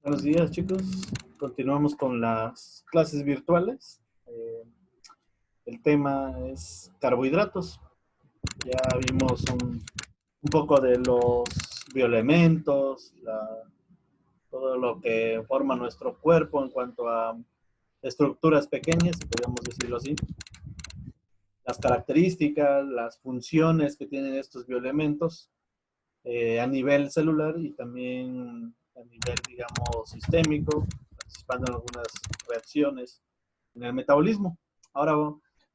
Buenos días, chicos. Continuamos con las clases virtuales. El tema es carbohidratos. Ya vimos un poco de los bioelementos, todo lo que forma nuestro cuerpo en cuanto a estructuras pequeñas, si podemos decirlo así. Las características, las funciones que tienen estos bioelementos a nivel celular y también a nivel, digamos, sistémico, participando en algunas reacciones en el metabolismo. Ahora,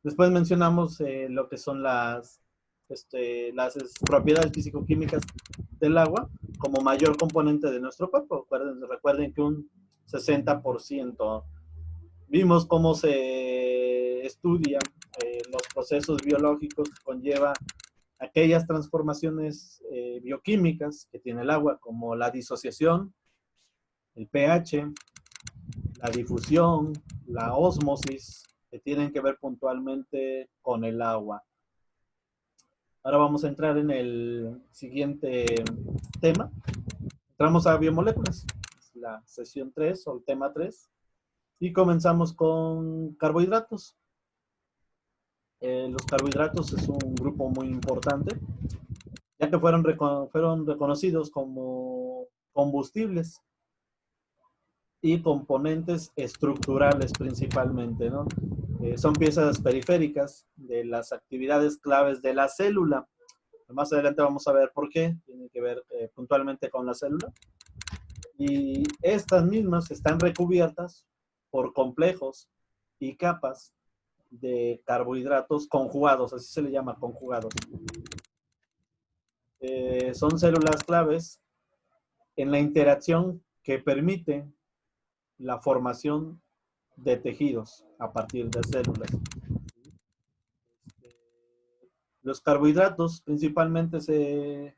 después mencionamos lo que son las propiedades físico-químicas del agua como mayor componente de nuestro cuerpo. Recuerden que un 60%. Vimos cómo se estudia los procesos biológicos que conlleva aquellas transformaciones bioquímicas que tiene el agua, como la disociación, el pH, la difusión, la ósmosis, que tienen que ver puntualmente con el agua. Ahora vamos a entrar en el siguiente tema. Entramos a biomoléculas, la sesión 3 o el tema 3, y comenzamos con carbohidratos. Los carbohidratos es un grupo muy importante, ya que fueron reconocidos como combustibles y componentes estructurales principalmente, ¿no? Son piezas periféricas de las actividades claves de la célula. Más adelante vamos a ver por qué, tiene que ver puntualmente con la célula. Y estas mismas están recubiertas por complejos y capas de carbohidratos conjugados, así se le llama, conjugados. Son células claves en la interacción que permite la formación de tejidos a partir de células. Los carbohidratos principalmente se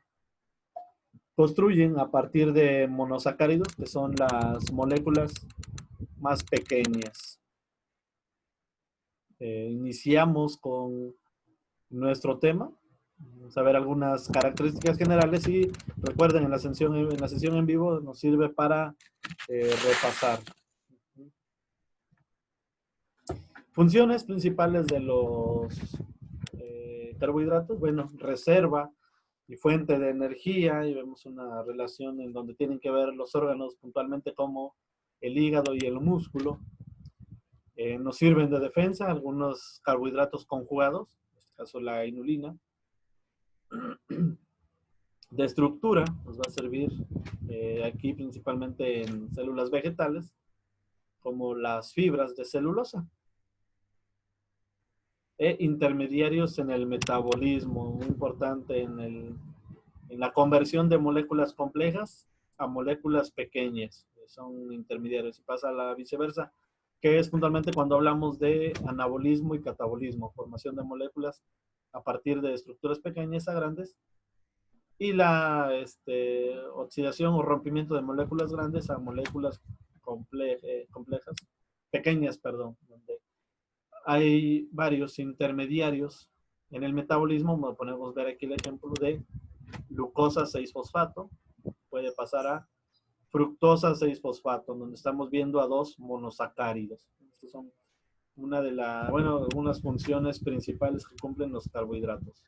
construyen a partir de monosacáridos, que son las moléculas más pequeñas. Iniciamos con nuestro tema. Vamos a ver algunas características generales y recuerden, en la sesión en vivo nos sirve para repasar. Funciones principales de los carbohidratos, bueno, reserva y fuente de energía, y vemos una relación en donde tienen que ver los órganos puntualmente como el hígado y el músculo. Nos sirven de defensa algunos carbohidratos conjugados, en este caso la inulina. De estructura, nos va a servir aquí principalmente en células vegetales, como las fibras de celulosa. Intermediarios en el metabolismo, muy importante en la conversión de moléculas complejas a moléculas pequeñas, son intermediarios, y pasa a la viceversa, que es puntualmente cuando hablamos de anabolismo y catabolismo, formación de moléculas a partir de estructuras pequeñas a grandes, y la oxidación o rompimiento de moléculas grandes a moléculas complejas, pequeñas, perdón, donde hay varios intermediarios en el metabolismo. Podemos ver aquí el ejemplo de glucosa 6-fosfato, puede pasar a fructosa 6-fosfato, donde estamos viendo a dos monosacáridos. Estas son algunas funciones principales que cumplen los carbohidratos.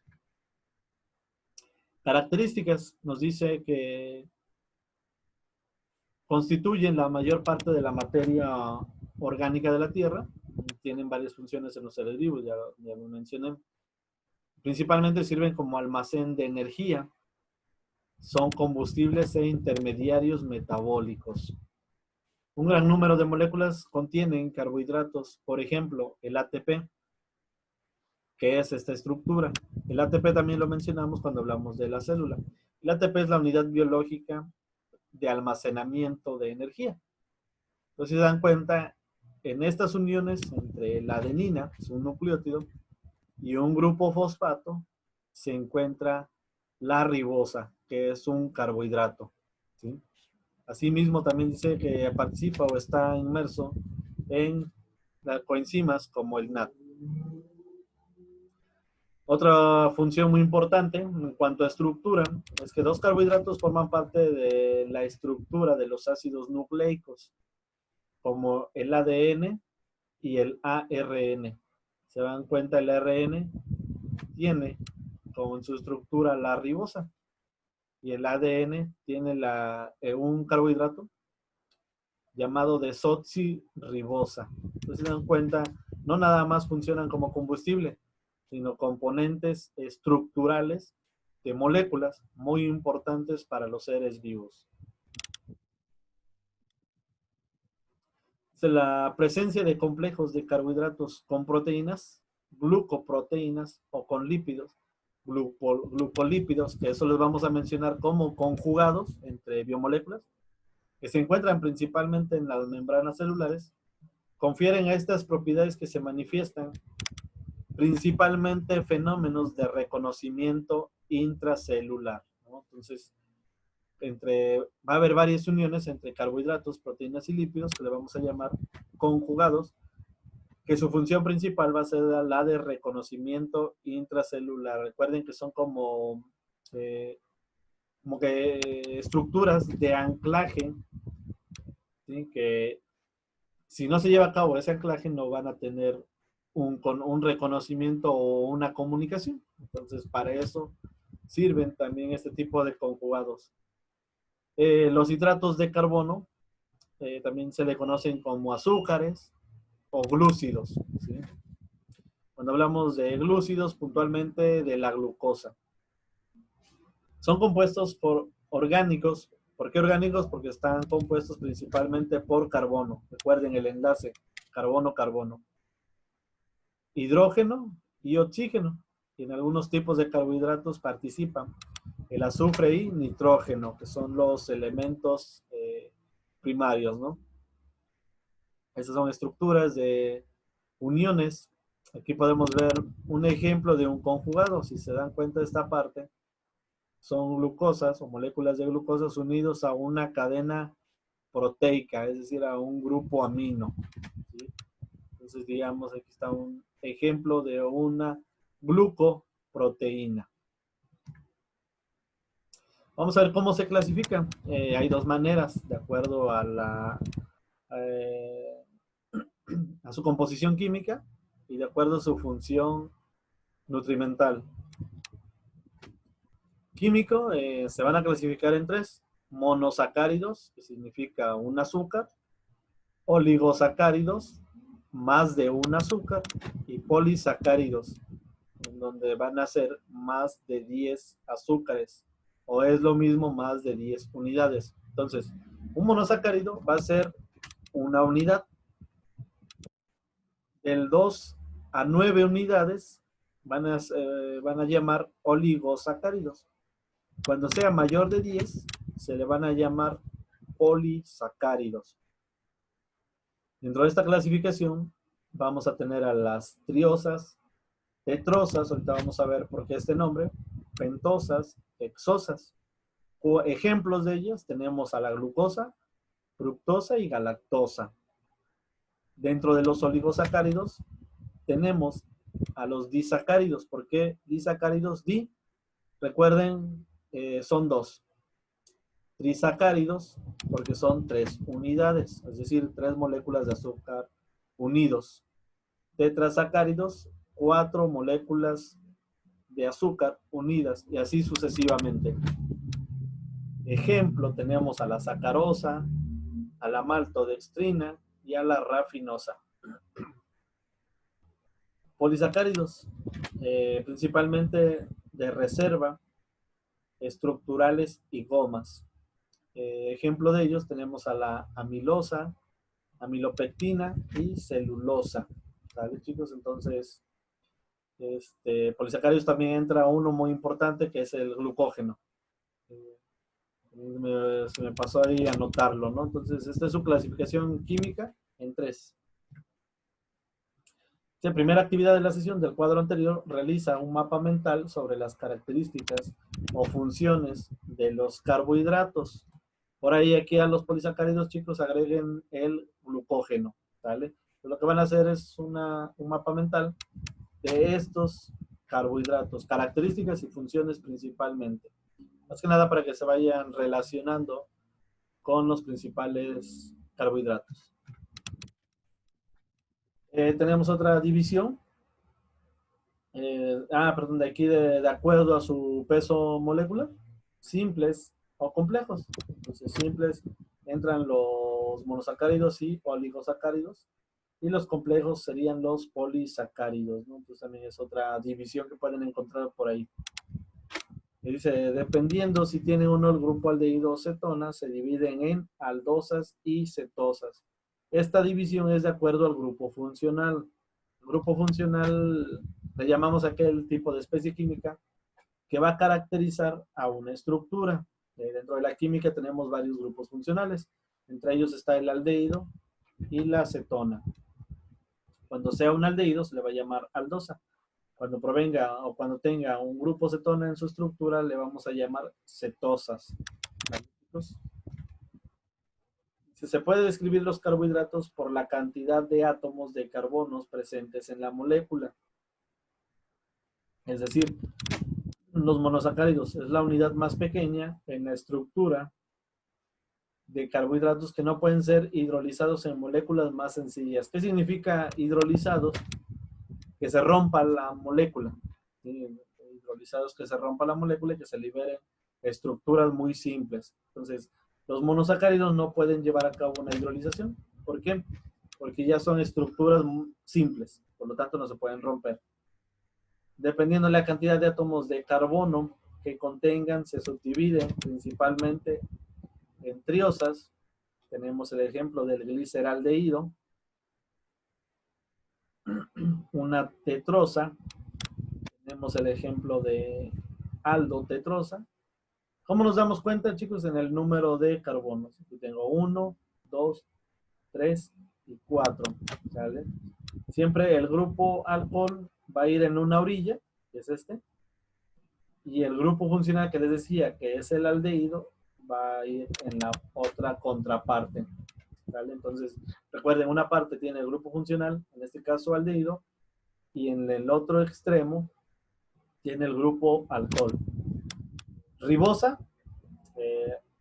Características, nos dice que constituyen la mayor parte de la materia orgánica de la Tierra, tienen varias funciones en los seres vivos, ya lo mencioné. Principalmente sirven como almacén de energía, son combustibles e intermediarios metabólicos. Un gran número de moléculas contienen carbohidratos, por ejemplo, el ATP, que es esta estructura. El ATP también lo mencionamos cuando hablamos de la célula. El ATP es la unidad biológica de almacenamiento de energía. Entonces, si se dan cuenta, en estas uniones entre la adenina, que es un nucleótido, y un grupo fosfato, se encuentra la ribosa, que es un carbohidrato, ¿sí? Asimismo, también dice que participa o está inmerso en las coenzimas como el NAT. Otra función muy importante en cuanto a estructura es que dos carbohidratos forman parte de la estructura de los ácidos nucleicos, como el ADN y el ARN. ¿Se dan cuenta? El ARN tiene como en su estructura la ribosa y el ADN tiene un carbohidrato llamado desoxirribosa. Entonces se dan cuenta, no nada más funcionan como combustible, sino componentes estructurales de moléculas muy importantes para los seres vivos. La presencia de complejos de carbohidratos con proteínas, glucoproteínas o con lípidos, glucolípidos, que eso les vamos a mencionar como conjugados entre biomoléculas, que se encuentran principalmente en las membranas celulares, confieren a estas propiedades que se manifiestan principalmente fenómenos de reconocimiento intracelular, ¿no? Entonces, va a haber varias uniones entre carbohidratos, proteínas y lípidos que le vamos a llamar conjugados, que su función principal va a ser la de reconocimiento intracelular. Recuerden que son como que estructuras de anclaje, ¿sí? Que si no se lleva a cabo ese anclaje no van a tener un reconocimiento o una comunicación. Entonces, para eso sirven también este tipo de conjugados. Los hidratos de carbono también se le conocen como azúcares o glúcidos, ¿sí? Cuando hablamos de glúcidos, puntualmente de la glucosa. Son compuestos orgánicos. ¿Por qué orgánicos? Porque están compuestos principalmente por carbono. Recuerden el enlace carbono-carbono. Hidrógeno y oxígeno. Y en algunos tipos de carbohidratos participan el azufre y nitrógeno, que son los elementos primarios, ¿no? Esas son estructuras de uniones. Aquí podemos ver un ejemplo de un conjugado. Si se dan cuenta de esta parte, son glucosas o moléculas de glucosas unidos a una cadena proteica, es decir, a un grupo amino, ¿sí? Entonces, digamos, aquí está un ejemplo de una glucoproteína. Vamos a ver cómo se clasifican. Hay dos maneras, de acuerdo eh, a su composición química y de acuerdo a su función nutrimental. Químico, se van a clasificar en tres: monosacáridos, que significa un azúcar; oligosacáridos, más de un azúcar; y polisacáridos, en donde van a ser más de 10 azúcares, o es lo mismo, más de 10 unidades. Entonces, un monosacárido va a ser una unidad. Del 2 a 9 unidades van a llamar oligosacáridos. Cuando sea mayor de 10, se le van a llamar polisacáridos. Dentro de esta clasificación vamos a tener a las triosas, tetrosas, ahorita vamos a ver por qué este nombre, pentosas, hexosas. Ejemplos de ellas tenemos a la glucosa, fructosa y galactosa. Dentro de los oligosacáridos tenemos a los disacáridos. ¿Por qué disacáridos? Recuerden, son dos. Trisacáridos, porque son 3 unidades, es decir, 3 moléculas de azúcar unidos. Tetrasacáridos, 4 moléculas de azúcar unidas, y así sucesivamente. Ejemplo, tenemos a la sacarosa, a la maltodextrina y a la rafinosa. Polisacáridos, principalmente de reserva, estructurales y gomas. Ejemplo de ellos tenemos a la amilosa, amilopectina y celulosa. ¿Vale, chicos? Entonces, polisacáridos también entra uno muy importante, que es el glucógeno. Se me pasó ahí anotarlo, ¿no? Entonces, esta es su clasificación química en 3. La primera actividad de la sesión del cuadro anterior realiza un mapa mental sobre las características o funciones de los carbohidratos. Por ahí aquí a los polisacáridos, chicos, agreguen el glucógeno, ¿vale? Lo que van a hacer es un mapa mental de estos carbohidratos, características y funciones principalmente. Más que nada para que se vayan relacionando con los principales carbohidratos. Tenemos otra división. Perdón, de aquí de acuerdo a su peso molecular, simples o complejos. Entonces, simples entran los monosacáridos y oligosacáridos, y los complejos serían los polisacáridos, ¿no? Entonces también es otra división que pueden encontrar por ahí. Y dice, dependiendo si tiene uno el grupo aldehído o cetona, se dividen en aldosas y cetosas. Esta división es de acuerdo al grupo funcional. El grupo funcional le llamamos a aquel tipo de especie química que va a caracterizar a una estructura. Dentro de la química tenemos varios grupos funcionales. Entre ellos está el aldehído y la cetona. Cuando sea un aldehído se le va a llamar aldosa. Cuando provenga o cuando tenga un grupo cetona en su estructura, le vamos a llamar cetosas. Se puede describir los carbohidratos por la cantidad de átomos de carbonos presentes en la molécula. Es decir, los monosacáridos es la unidad más pequeña en la estructura de carbohidratos que no pueden ser hidrolizados en moléculas más sencillas. ¿Qué significa hidrolizados? Que se rompa la molécula. ¿Sí? Hidrolizados, que se rompa la molécula y que se liberen estructuras muy simples. Entonces, los monosacáridos no pueden llevar a cabo una hidrolización. ¿Por qué? Porque ya son estructuras simples, por lo tanto no se pueden romper. Dependiendo de la cantidad de átomos de carbono que contengan, se subdividen principalmente en triosas. Tenemos el ejemplo del gliceraldehído, una tetrosa. Tenemos el ejemplo de aldotetrosa. ¿Cómo nos damos cuenta, chicos? En el número de carbonos. Aquí tengo 1, 2, 3 y 4. ¿Sale? Siempre el grupo alcohol va a ir en una orilla, que es este, y el grupo funcional que les decía, que es el aldehído, va a ir en la otra contraparte. ¿Vale? Entonces, recuerden, una parte tiene el grupo funcional, en este caso aldehído, y en el otro extremo tiene el grupo alcohol. Ribosa,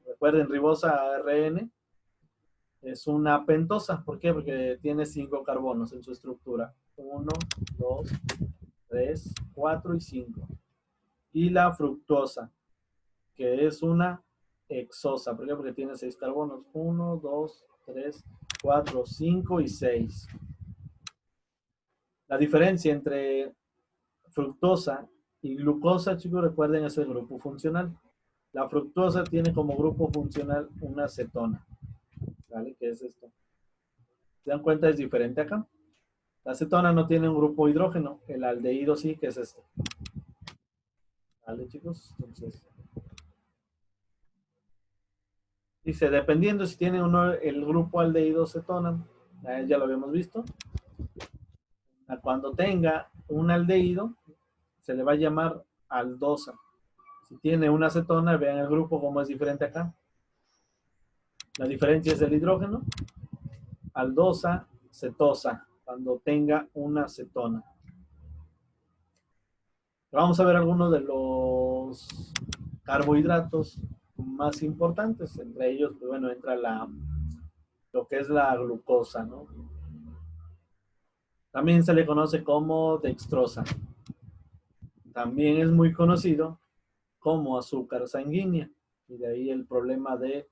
recuerden, ribosa ARN, es una pentosa. ¿Por qué? Porque tiene 5 carbonos en su estructura. 1, 2, 3, 4 y 5. Y la fructosa, que es una hexosa. ¿Por qué? Porque tiene 6 carbonos. 1, 2, 3, 4, 5 y 6. La diferencia entre fructosa y glucosa, chicos, recuerden, es el grupo funcional. La fructosa tiene como grupo funcional una cetona. ¿Vale? ¿Qué es esto? ¿Se dan cuenta? Es diferente acá. La cetona no tiene un grupo hidrógeno. El aldehído sí, que es este. ¿Vale, chicos? Entonces, dice, dependiendo si tiene uno el grupo aldehído cetona, ya lo habíamos visto. Cuando tenga un aldehído, se le va a llamar aldosa. Si tiene una cetona, vean el grupo como es diferente acá. La diferencia es el hidrógeno. Aldosa, cetosa, cuando tenga una cetona. Vamos a ver algunos de los carbohidratos más importantes. Entre ellos, pues bueno, entra lo que es la glucosa, ¿no? También se le conoce como dextrosa. También es muy conocido como azúcar sanguínea. Y de ahí el problema de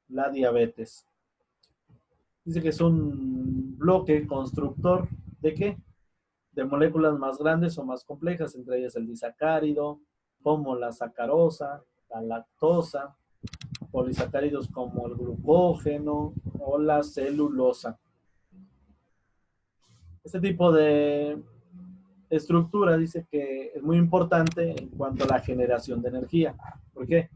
la diabetes. Dice que es un bloque constructor ¿de qué? De moléculas más grandes o más complejas, entre ellas el disacárido, como la sacarosa, la lactosa, polisacáridos como el glucógeno o la celulosa. Este tipo de estructura dice que es muy importante en cuanto a la generación de energía. ¿Por qué?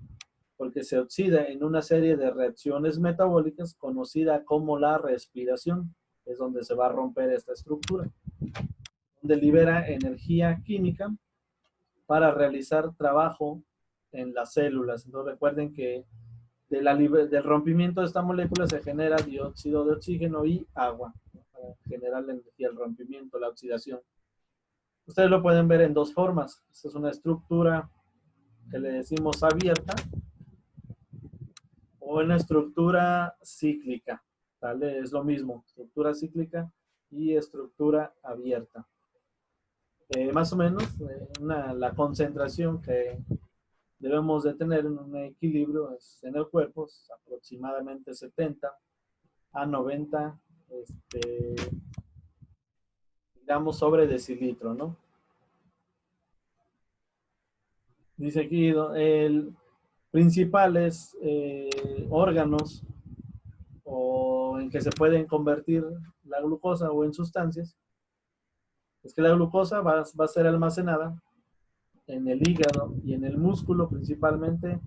Porque se oxida en una serie de reacciones metabólicas conocida como la respiración. Es donde se va a romper esta estructura, donde libera energía química para realizar trabajo en las células. Entonces recuerden que del rompimiento de esta molécula se genera dióxido de oxígeno y agua, ¿no? Para generar la energía, el rompimiento, la oxidación. Ustedes lo pueden ver en dos formas. Esta es una estructura que le decimos abierta o una estructura cíclica. ¿Vale? Es lo mismo, estructura cíclica y estructura abierta. Más o menos, la concentración que debemos de tener en un equilibrio en el cuerpo es aproximadamente 70 a 90 gramos sobre decilitro, ¿no? Dice aquí, el principales órganos o en que se pueden convertir la glucosa o en sustancias, es que la glucosa va a ser almacenada en el hígado y en el músculo principalmente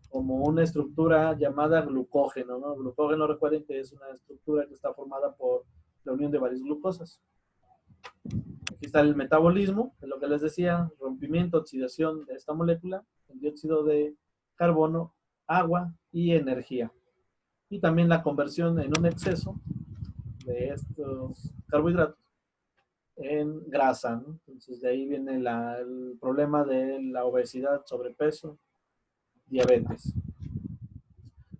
como una estructura llamada glucógeno, ¿no? Glucógeno, recuerden que es una estructura que está formada por la unión de varias glucosas. Aquí está el metabolismo, es lo que les decía, rompimiento, oxidación de esta molécula, el dióxido de carbono, agua y energía. Y también la conversión en un exceso de estos carbohidratos en grasa, ¿no? Entonces de ahí viene el problema de la obesidad, sobrepeso, diabetes.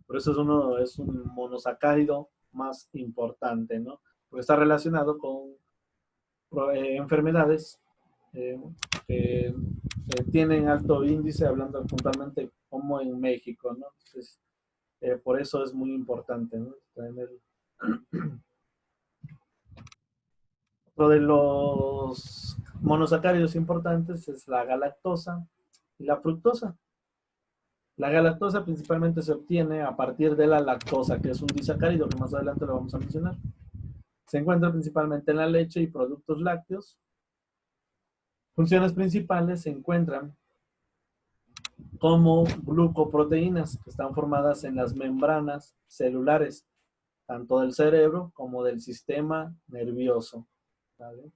Por eso es un monosacárido más importante, ¿no? Porque está relacionado con enfermedades que tienen alto índice, hablando puntualmente como en México, ¿no? Entonces, por eso es muy importante, ¿no? Otro de los monosacáridos importantes es la galactosa y la fructosa. La galactosa principalmente se obtiene a partir de la lactosa, que es un disacárido que más adelante lo vamos a mencionar. Se encuentra principalmente en la leche y productos lácteos. Funciones principales se encuentran como glucoproteínas, que están formadas en las membranas celulares, tanto del cerebro como del sistema nervioso. ¿Vale?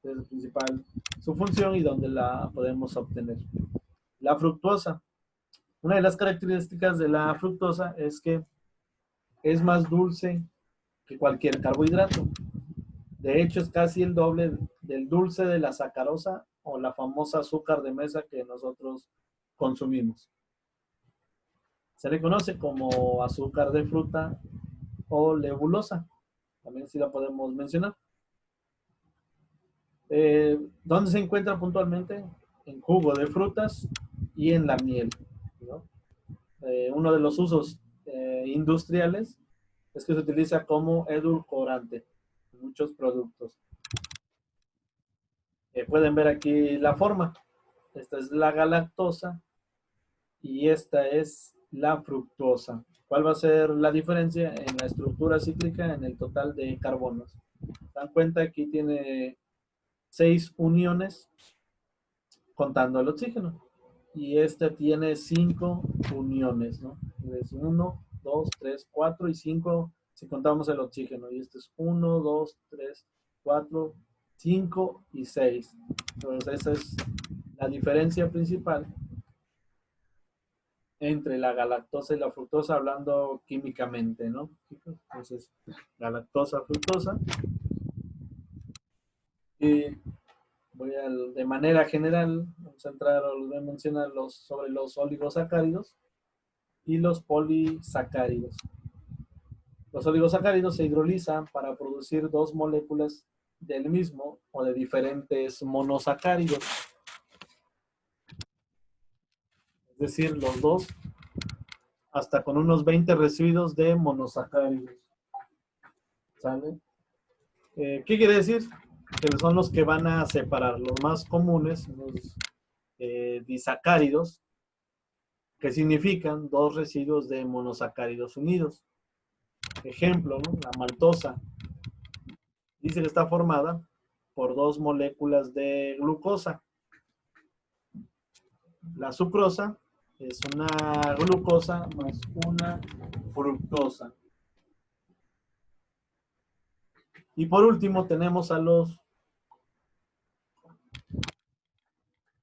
Es principal su función y donde la podemos obtener. La fructosa. Una de las características de la fructosa es que es más dulce que cualquier carbohidrato. De hecho, es casi el doble del dulce de la sacarosa o la famosa azúcar de mesa que nosotros consumimos. Se le conoce como azúcar de fruta o lebulosa. También sí la podemos mencionar. ¿Dónde se encuentra puntualmente? En jugo de frutas y en la miel, ¿no? Uno de los usos industriales es que se utiliza como edulcorante en muchos productos. Pueden ver aquí la forma. Esta es la galactosa y esta es la fructosa. ¿Cuál va a ser la diferencia en la estructura cíclica en el total de carbonos? Dan cuenta, aquí tiene 6 uniones contando el oxígeno. Y este tiene 5 uniones, ¿no? Es 1, 2, 3, 4 y 5 si contamos el oxígeno. Y este es 1, 2, 3, 4, 5 y 6. Entonces esa es la diferencia principal entre la galactosa y la fructosa, hablando químicamente, ¿no? Entonces, galactosa, fructosa. Y de manera general, vamos a entrar, voy a mencionar sobre los oligosacáridos y los polisacáridos. Los oligosacáridos se hidrolizan para producir dos moléculas del mismo o de diferentes monosacáridos. Es decir, los dos hasta con unos 20 residuos de monosacáridos. ¿Sale? ¿Qué quiere decir? Que son los que van a separar. Los más comunes, los disacáridos, que significan dos residuos de monosacáridos unidos. Ejemplo, ¿no? La maltosa. Dice que está formada por dos moléculas de glucosa. La sucrosa es una glucosa más una fructosa. Y por último tenemos a los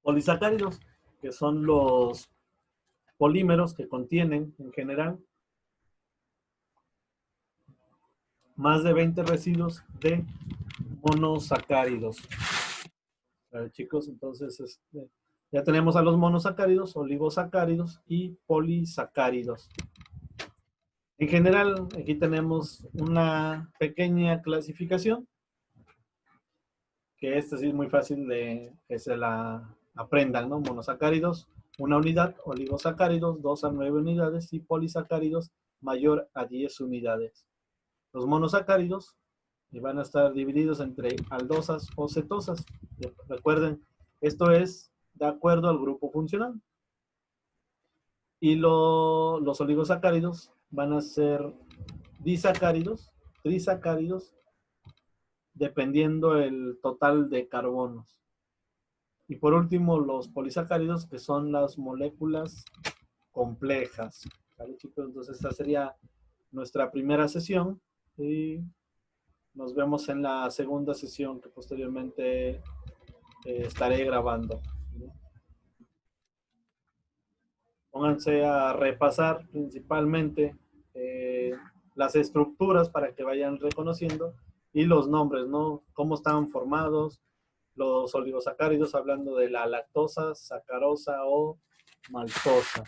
polisacáridos, que son los polímeros que contienen en general más de 20 residuos de monosacáridos. Vale, chicos, entonces ya tenemos a los monosacáridos, oligosacáridos y polisacáridos. En general, aquí tenemos una pequeña clasificación, que esta sí es muy fácil de que se la aprendan, ¿no? Monosacáridos, 1 unidad, oligosacáridos, 2 a 9 unidades y polisacáridos mayor a 10 unidades. Los monosacáridos van a estar divididos entre aldosas o cetosas. Recuerden, esto es de acuerdo al grupo funcional. Y los oligosacáridos van a ser disacáridos, trisacáridos, dependiendo el total de carbonos. Y por último, los polisacáridos, que son las moléculas complejas. ¿Vale, chicos? Entonces, esta sería nuestra primera sesión y nos vemos en la segunda sesión que posteriormente estaré grabando. Pónganse a repasar principalmente las estructuras para que vayan reconociendo y los nombres, ¿no? Cómo están formados los oligosacáridos, hablando de la lactosa, sacarosa o maltosa.